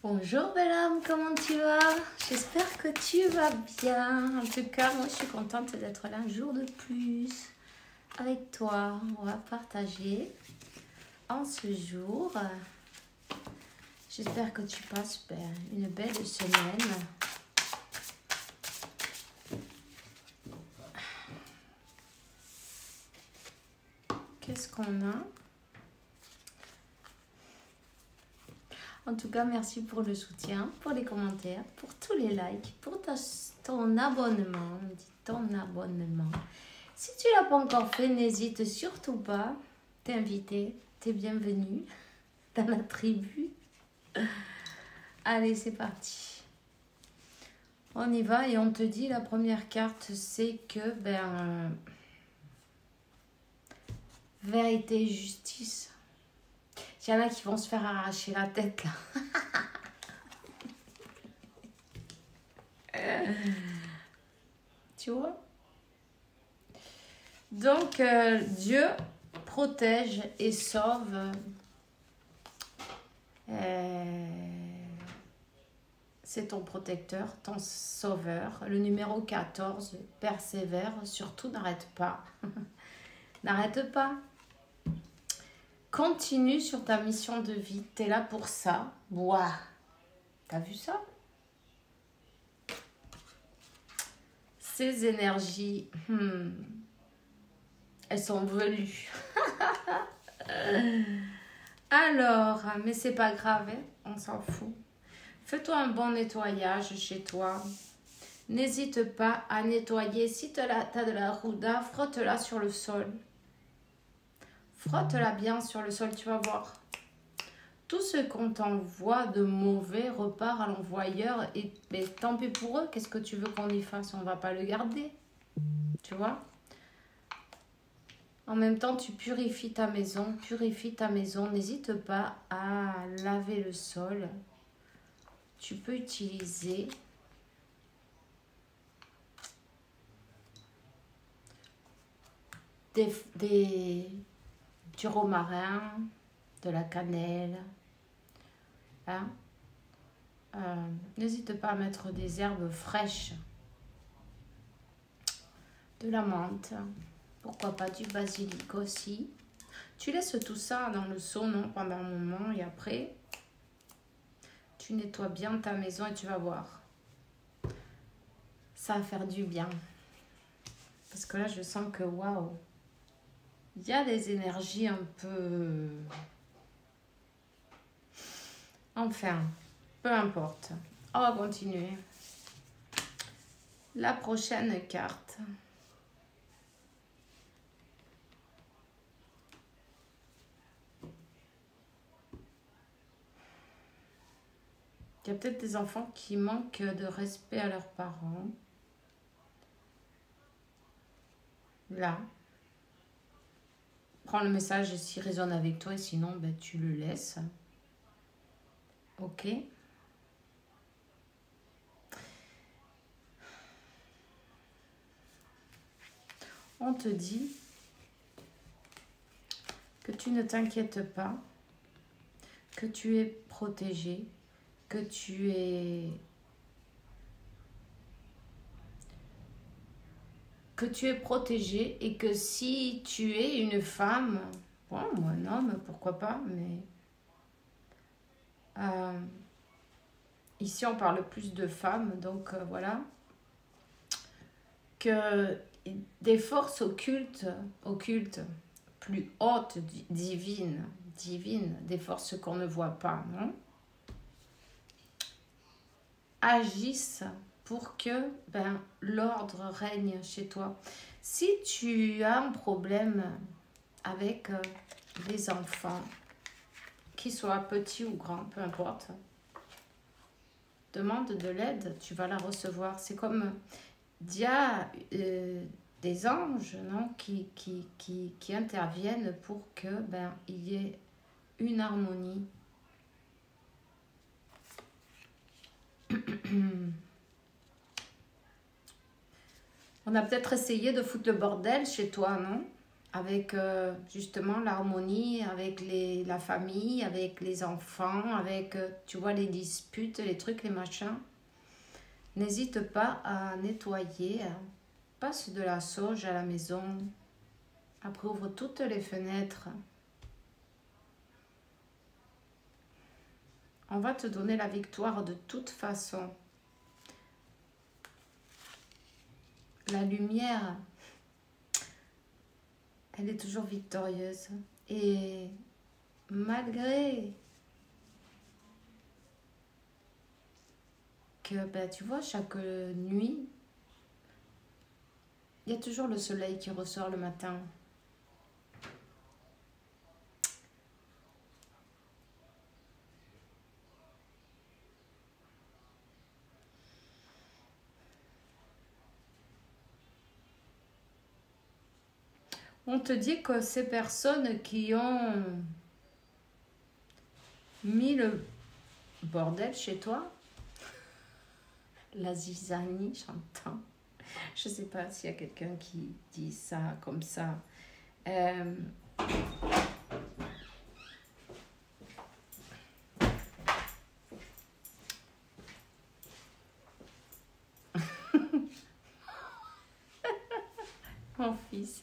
Bonjour belle âme, comment tu vas? J'espère que tu vas bien. En tout cas, moi je suis contente d'être là un jour de plus avec toi. On va partager en ce jour. J'espère que tu passes une belle semaine. Qu'est-ce qu'on a? En tout cas, merci pour le soutien, pour les commentaires, pour tous les likes, pour ton abonnement. On dit ton abonnement. Si tu ne l'as pas encore fait, n'hésite surtout pas. T'es invité, t'es bienvenue dans la tribu. Allez, c'est parti. On y va et on te dit, la première carte, c'est que, vérité et justice. Il y en a qui vont se faire arracher la tête, là. Tu vois? Donc, Dieu protège et sauve. C'est ton protecteur, ton sauveur. Le numéro 14, persévère, surtout n'arrête pas. N'arrête pas. Continue sur ta mission de vie. Tu es là pour ça. Bois. T'as vu ça? Ces énergies, elles sont velues. Alors, mais c'est pas grave, hein? On s'en fout. Fais-toi un bon nettoyage chez toi. N'hésite pas à nettoyer. Si tu as de la rouda, frotte-la sur le sol. Frotte-la bien sur le sol, tu vas voir. Tout ce qu'on t'envoie de mauvais repart à l'envoyeur. Et tant pis pour eux, qu'est-ce que tu veux qu'on y fasse? On ne va pas le garder. Tu vois? En même temps, tu purifies ta maison. N'hésite pas à laver le sol. Tu peux utiliser du romarin, de la cannelle. Hein? N'hésite pas à mettre des herbes fraîches, de la menthe, pourquoi pas du basilic aussi. Tu laisses tout ça dans le seau, non, pendant un moment et après, tu nettoies bien ta maison et tu vas voir. Ça va faire du bien. Parce que là, je sens que waouh, il y a des énergies un peu... Enfin, peu importe. On va continuer. La prochaine carte. Il y a peut-être des enfants qui manquent de respect à leurs parents. Là. Prends le message s'il résonne avec toi et sinon, tu le laisses. Ok. On te dit que tu ne t'inquiètes pas, que tu es protégé, que tu es protégé et que si tu es une femme, bon, ou un homme, pourquoi pas, mais ici on parle plus de femmes, donc voilà, que des forces occultes, plus hautes, divines, des forces qu'on ne voit pas, non, agissent pour que l'ordre règne chez toi. Si tu as un problème avec les enfants, qu'ils soient petits ou grands, peu importe, demande de l'aide, tu vas la recevoir. C'est comme il y a des anges, non, qui interviennent pour que il y ait une harmonie. On a peut-être essayé de foutre le bordel chez toi, non? avec justement l'harmonie, avec la famille, avec les enfants, avec, tu vois, les disputes, les trucs, les machins. N'hésite pas à nettoyer. Passe de la sauge à la maison. Après, ouvre toutes les fenêtres. On va te donner la victoire de toute façon. La lumière, elle est toujours victorieuse. Et malgré que, ben, tu vois, chaque nuit, il y a toujours le soleil qui ressort le matin. On te dit que ces personnes qui ont mis le bordel chez toi, la zizanie, j'entends. Je ne sais pas s'il y a quelqu'un qui dit ça comme ça. Mon fils.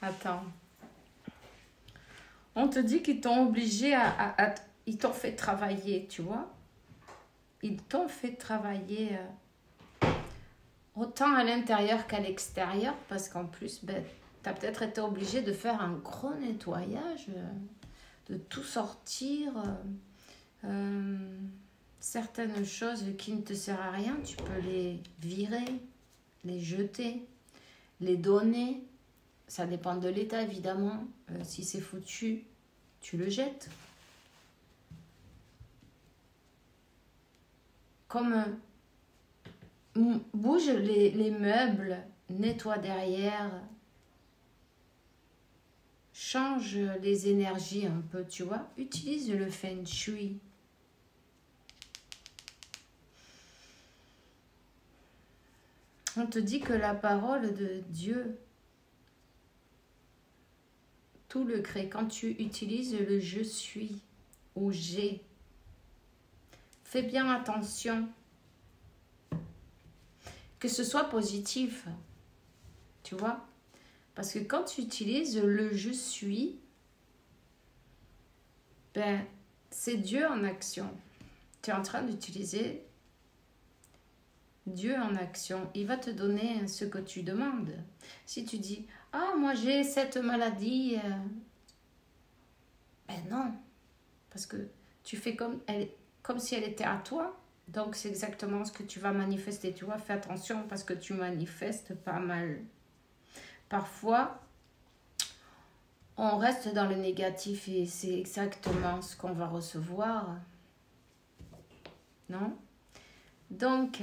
Attends. On te dit qu'ils t'ont obligé ils t'ont fait travailler, tu vois. Ils t'ont fait travailler autant à l'intérieur qu'à l'extérieur, parce qu'en plus, ben, tu as peut-être été obligé de faire un gros nettoyage, de tout sortir. Certaines choses qui ne te servent à rien, tu peux les virer, les jeter, les donner. Ça dépend de l'état, évidemment. Si c'est foutu, tu le jettes. Comme bouge les meubles, nettoie derrière, change les énergies un peu, tu vois. Utilise le feng shui. On te dit que la parole de Dieu, tout le crée. Quand tu utilises le je suis ou j'ai, fais bien attention que ce soit positif, tu vois. Parce que quand tu utilises le je suis, ben, c'est Dieu en action. Tu es en train d'utiliser Dieu en action. Il va te donner ce que tu demandes. Si tu dis, ah, moi j'ai cette maladie, ben non. Parce que tu fais comme si elle était à toi. Donc c'est exactement ce que tu vas manifester. Tu vois, fais attention parce que tu manifestes pas mal. Parfois, on reste dans le négatif et c'est exactement ce qu'on va recevoir. Non? Donc,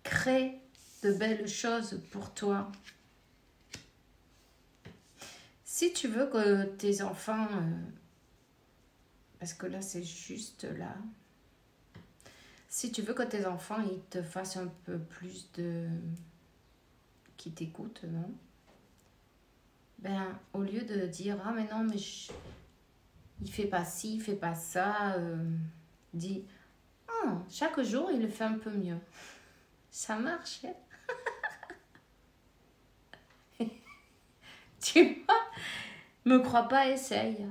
crée de belles choses pour toi. Si tu veux que tes enfants, parce que là c'est juste là, si tu veux que tes enfants ils te fassent un peu plus de... qui t'écoutent, non? Ben, au lieu de dire, ah mais non, mais il fait pas ci, il fait pas ça, dis, oh, chaque jour il le fait un peu mieux. Ça marche, hein? Tu vois, me crois pas, essaye.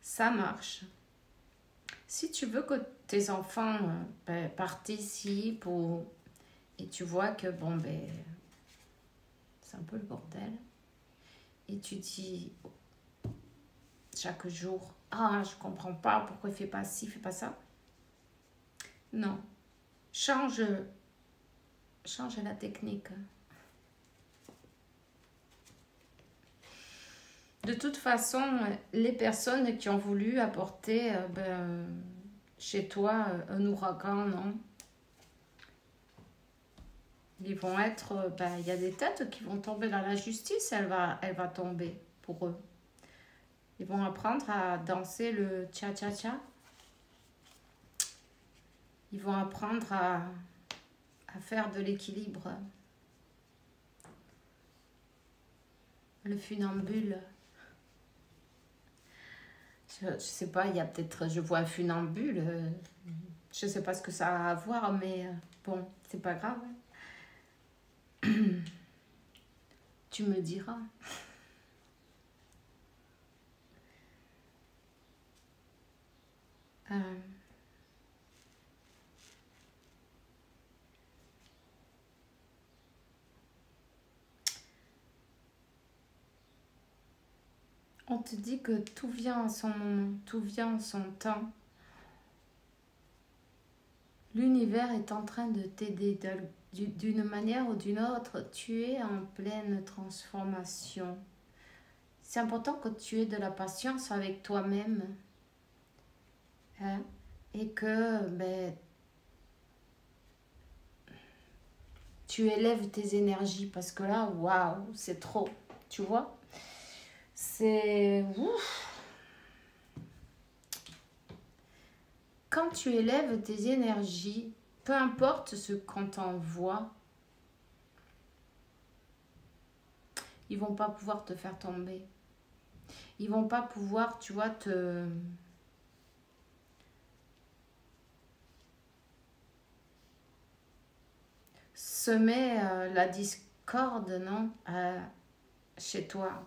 Ça marche. Si tu veux que tes enfants participent et tu vois que bon ben c'est un peu le bordel et tu dis chaque jour, ah je comprends pas pourquoi il fait pas ci, il fait pas ça. Non, change la technique. De toute façon, les personnes qui ont voulu apporter chez toi un ouragan, non? Ils vont être... il y a des têtes qui vont tomber dans la justice, elle va tomber pour eux. Ils vont apprendre à danser le cha-cha-cha. Ils vont apprendre à faire de l'équilibre. le funambule. Je sais pas, il y a peut-être, je vois un funambule. Je sais pas ce que ça a à voir, mais bon, c'est pas grave. Tu me diras. On te dit que tout vient en son moment, tout vient en son temps. L'univers est en train de t'aider d'une manière ou d'une autre. Tu es en pleine transformation. C'est important que tu aies de la patience avec toi-même. Hein, et que tu élèves tes énergies. Parce que là, waouh, c'est trop. Tu vois? C'est... Ouf. Quand tu élèves tes énergies, peu importe ce qu'on t'envoie, ils vont pas pouvoir te faire tomber. Ils vont pas pouvoir, tu vois, te... semer la discorde, non, chez toi.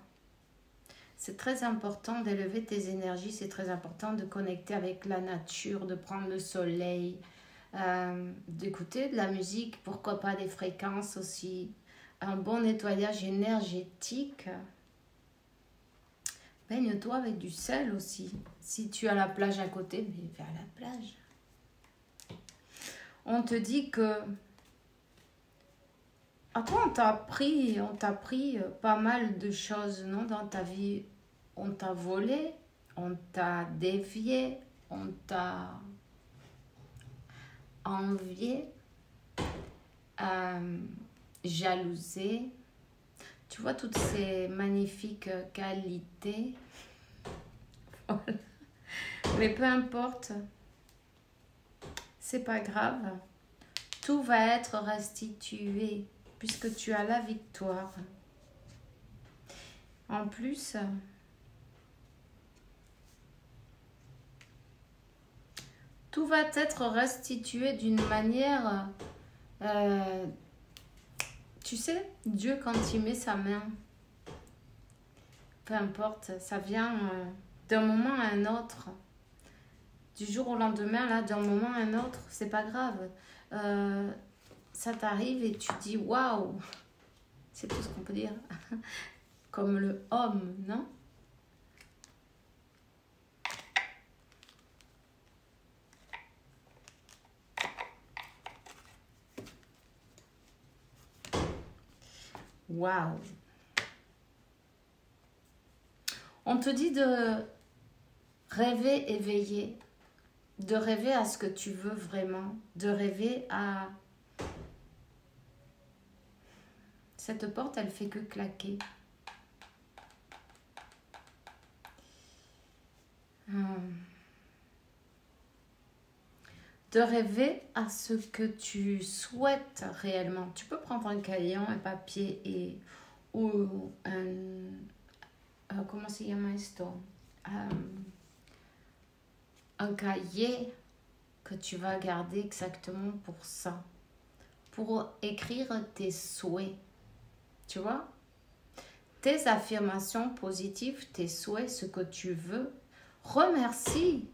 C'est très important d'élever tes énergies, c'est très important de connecter avec la nature, de prendre le soleil, d'écouter de la musique, pourquoi pas des fréquences aussi, un bon nettoyage énergétique. Baigne-toi avec du sel aussi. Si tu as la plage à côté, mais vers la plage. On te dit que... Après, on t'a appris pas mal de choses, non, dans ta vie. On t'a volé, on t'a dévié, on t'a envié, jalousé. Tu vois toutes ces magnifiques qualités. Voilà. Mais peu importe, c'est pas grave. Tout va être restitué puisque tu as la victoire. En plus, tout va être restitué d'une manière... tu sais, Dieu, quand il met sa main, peu importe, ça vient d'un moment à un autre. Du jour au lendemain, là, d'un moment à un autre, c'est pas grave. Ça t'arrive et tu dis waouh, c'est tout ce qu'on peut dire. Comme le homme, non? Waouh. On te dit de rêver éveillé, de rêver à ce que tu veux vraiment, de rêver à... Cette porte, elle fait que claquer. De rêver à ce que tu souhaites réellement. Tu peux prendre un crayon, un papier ou un... comment se llama esto? Un cahier que tu vas garder exactement pour ça. Pour écrire tes souhaits. Tu vois? Tes affirmations positives, tes souhaits, ce que tu veux. Remercie.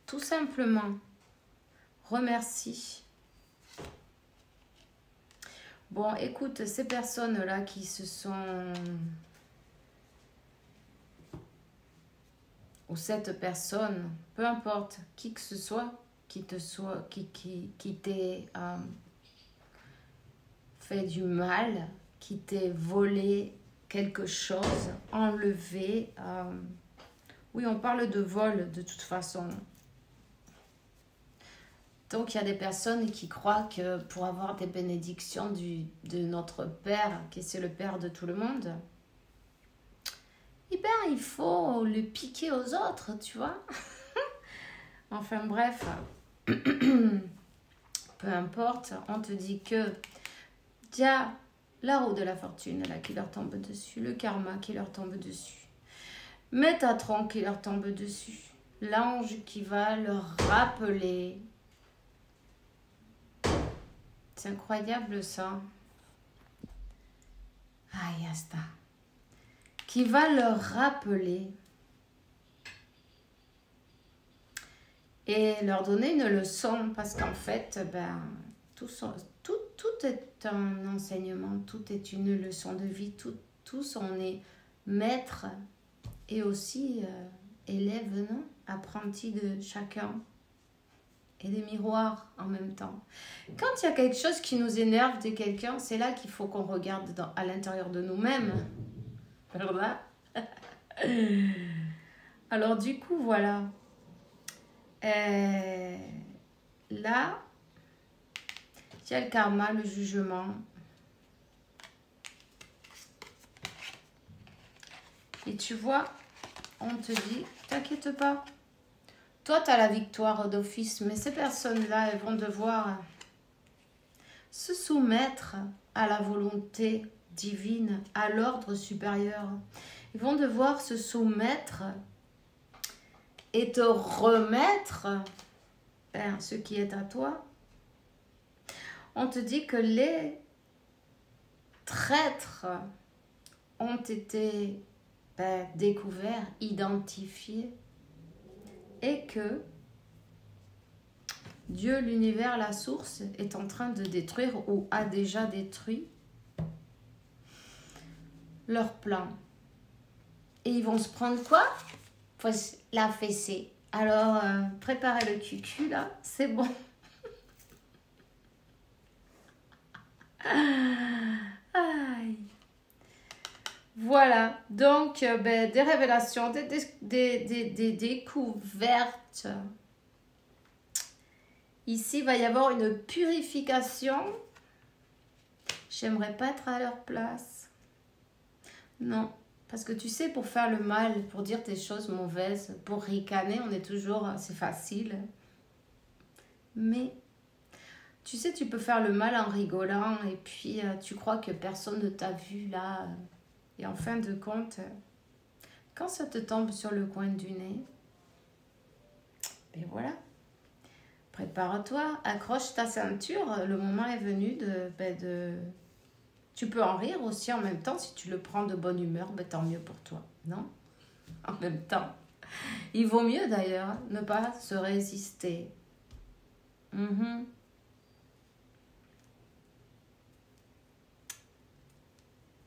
Tout simplement. Remercie. Bon, écoute, ces personnes-là qui se sont... Ou cette personne, peu importe, qui que ce soit, qui t'ait fait du mal, qui t'ait volé quelque chose, enlevé. Oui, on parle de vol de toute façon. Donc, il y a des personnes qui croient que pour avoir des bénédictions de notre Père, qui c'est le Père de tout le monde, eh bien, il faut le piquer aux autres, tu vois. Enfin, bref, peu importe, on te dit que il y a La roue de la fortune, là, qui leur tombe dessus. Le karma qui leur tombe dessus. Métatron qui leur tombe dessus. L'ange qui va leur rappeler. C'est incroyable ça. Ah, yasta. Qui va leur rappeler et leur donner une leçon parce qu'en fait, ben, tout est un enseignement, tout est une leçon de vie, tous on est maître et aussi élève, non? Apprenti de chacun et des miroirs en même temps. Quand il y a quelque chose qui nous énerve de quelqu'un, c'est là qu'il faut qu'on regarde à l'intérieur de nous-mêmes. Voilà. Alors du coup, voilà. Là, il y a le karma, le jugement. Et tu vois, on te dit, t'inquiète pas. Toi, tu as la victoire d'office, mais ces personnes-là, elles vont devoir se soumettre à la volonté divine, à l'ordre supérieur. Ils vont devoir se soumettre et te remettre ce qui est à toi. On te dit que les traîtres ont été découverts, identifiés, et que Dieu, l'univers, la source, est en train de détruire ou a déjà détruit leur plan. Et ils vont se prendre quoi? La fessée. Alors, préparez le cucu, là, c'est bon. Aïe. Voilà, donc des révélations, des découvertes. Ici, il va y avoir une purification. J'aimerais pas être à leur place. Non, parce que tu sais, pour faire le mal, pour dire des choses mauvaises, pour ricaner, on est toujours, c'est facile. Mais, tu sais, tu peux faire le mal en rigolant et puis tu crois que personne ne t'a vu là. Et en fin de compte, quand ça te tombe sur le coin du nez, ben voilà. Prépare-toi, accroche ta ceinture, le moment est venu de... Tu peux en rire aussi en même temps, si tu le prends de bonne humeur, ben tant mieux pour toi, non? En même temps. Il vaut mieux d'ailleurs ne pas se résister. Il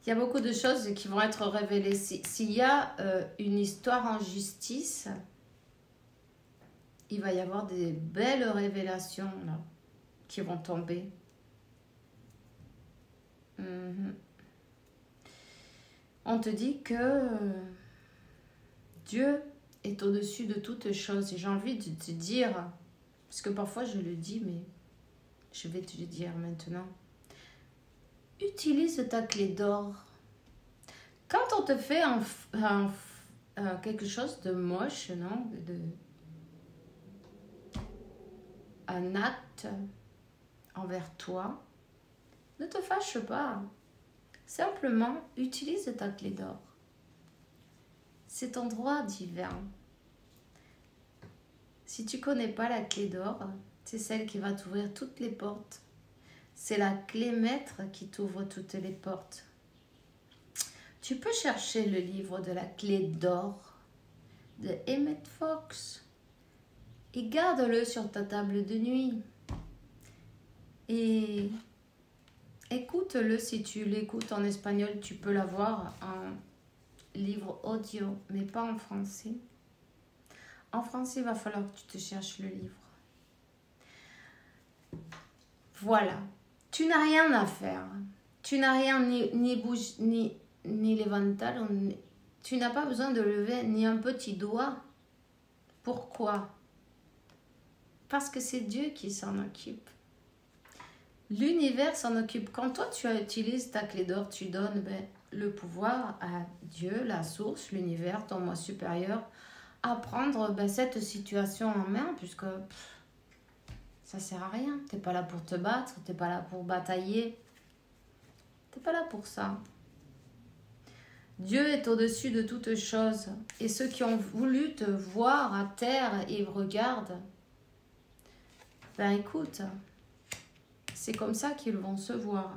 y a beaucoup de choses qui vont être révélées. S'il y a une histoire en justice, il va y avoir des belles révélations là, qui vont tomber. On te dit que Dieu est au-dessus de toutes choses. Et j'ai envie de te dire, parce que parfois je le dis, mais je vais te le dire maintenant. Utilise ta clé d'or. Quand on te fait quelque chose de moche, non, un acte envers toi, ne te fâche pas. Simplement, utilise ta clé d'or. C'est ton droit divin. Si tu ne connais pas la clé d'or, c'est celle qui va t'ouvrir toutes les portes. C'est la clé maître qui t'ouvre toutes les portes. Tu peux chercher le livre de la clé d'or de Emmett Fox et garde-le sur ta table de nuit. Et écoute-le. Si tu l'écoutes en espagnol, tu peux l'avoir en livre audio, mais pas en français. En français, il va falloir que tu te cherches le livre. Voilà. Tu n'as rien à faire. Tu n'as rien ni bouger, ni levantar. Tu n'as pas besoin de lever ni un petit doigt. Pourquoi? Parce que c'est Dieu qui s'en occupe. L'univers s'en occupe. Quand toi, tu utilises ta clé d'or, tu donnes le pouvoir à Dieu, la source, l'univers, ton moi supérieur, à prendre cette situation en main, puisque ça sert à rien. Tu n'es pas là pour te battre, tu n'es pas là pour batailler. Tu n'es pas là pour ça. Dieu est au-dessus de toutes choses. Et ceux qui ont voulu te voir à terre et regardent, ben écoute, c'est comme ça qu'ils vont se voir.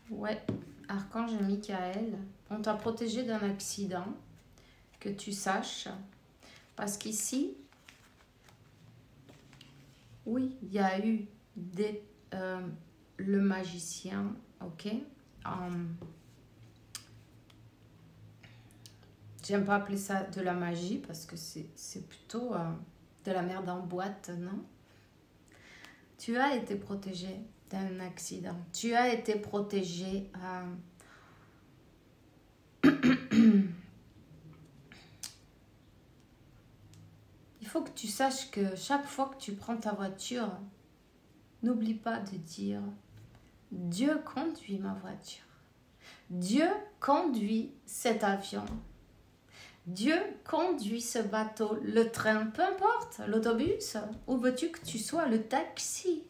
Ouais, Archange Michael, on t'a protégé d'un accident, que tu saches. Parce qu'ici, oui, il y a eu le magicien, ok. J'aime pas appeler ça de la magie parce que c'est plutôt de la merde en boîte, non? Tu as été protégé d'un accident. Tu as été protégé. Il faut que tu saches que chaque fois que tu prends ta voiture, n'oublie pas de dire « Dieu conduit ma voiture. Dieu conduit cet avion. Dieu conduit ce bateau, le train, peu importe, l'autobus. Où veux-tu que tu sois, le taxi,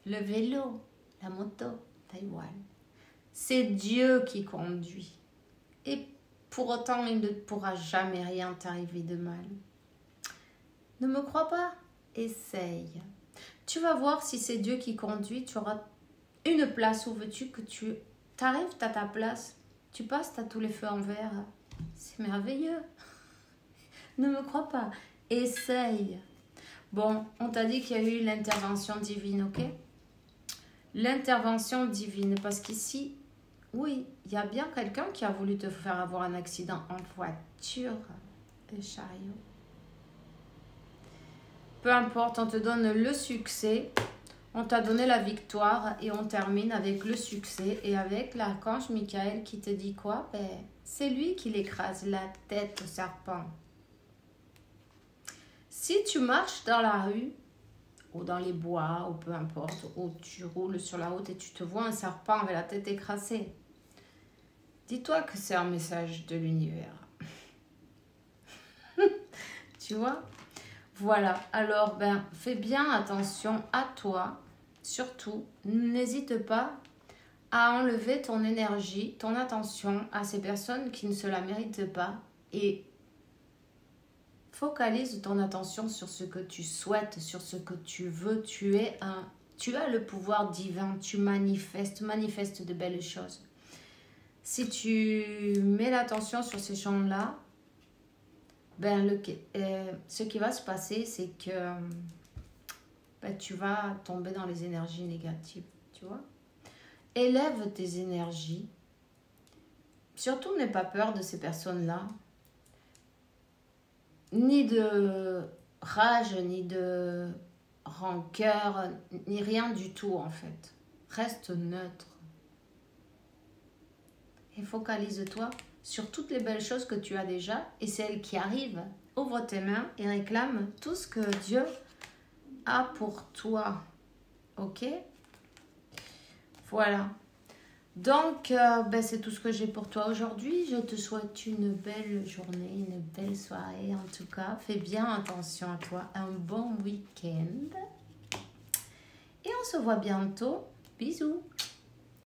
le vélo, la moto, Taïwan. C'est Dieu qui conduit. Et pour autant, il ne pourra jamais rien t'arriver de mal. Ne me crois pas? Essaye. Tu vas voir si c'est Dieu qui conduit, tu auras une place où veux-tu que tu arrives à ta place. Tu passes, tu as tous les feux en vert. C'est merveilleux. Ne me crois pas. Essaye. Bon, on t'a dit qu'il y a eu l'intervention divine, ok? L'intervention divine, parce qu'ici, oui, il y a bien quelqu'un qui a voulu te faire avoir un accident en voiture, le chariot. Peu importe, on te donne le succès, on t'a donné la victoire et on termine avec le succès et avec l'archange Michael qui te dit quoi? Ben, c'est lui qui l'écrase la tête au serpent. Si tu marches dans la rue ou dans les bois ou peu importe, ou tu roules sur la route et tu te vois un serpent avec la tête écrasée, dis-toi que c'est un message de l'univers. Tu vois? Voilà, alors ben, fais bien attention à toi. Surtout, n'hésite pas à enlever ton énergie, ton attention à ces personnes qui ne se la méritent pas et focalise ton attention sur ce que tu souhaites, sur ce que tu veux. Tu as le pouvoir divin, tu manifeste de belles choses. Si tu mets l'attention sur ces choses-là, ben ce qui va se passer, c'est que ben, tu vas tomber dans les énergies négatives, tu vois. Élève tes énergies. Surtout, n'aie pas peur de ces personnes-là. Ni de rage, ni de rancœur, ni rien du tout, en fait. Reste neutre. Et focalise-toi sur toutes les belles choses que tu as déjà et celles qui arrivent. Ouvre tes mains et réclame tout ce que Dieu a pour toi. Ok? Voilà. Donc, ben, c'est tout ce que j'ai pour toi aujourd'hui. Je te souhaite une belle journée, une belle soirée. En tout cas, fais bien attention à toi. Un bon week-end. Et on se voit bientôt. Bisous.